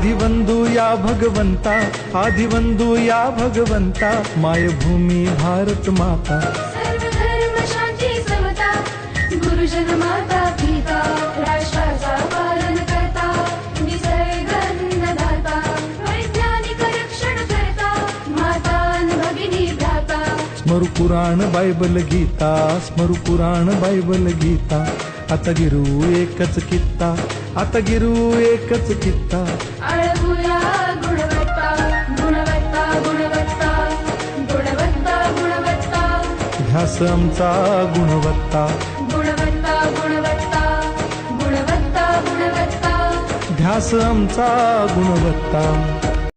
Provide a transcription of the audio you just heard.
आदिवंदू या भगवंता, आदिवंदू या भगवंता, मायभूमी भारत माता। सर्व धर्म शांती समता, गुरुजन माता पिता, राष्ट्राचा पालन करता, निसर्ग अन्नदाता, वैज्ञानिक रक्षण करता, माता अन भगिनी भ्राता। स्मरू पुराण बायबल गीता, स्मरू पुराण बायबल गीता, आता गिरू एकच कित्ता, आता गिरू एकच कित्ता। आळवूया गुणवत्ता, गुणवत्ता, गुणवत्ता, गुणवत्ता, गुणवत्ता, ध्यास आमचा गुणवत्ता, गुणवत्ता, गुणवत्ता, गुणवत्ता, गुणवत्ता, ध्यास आमचा गुणवत्ता।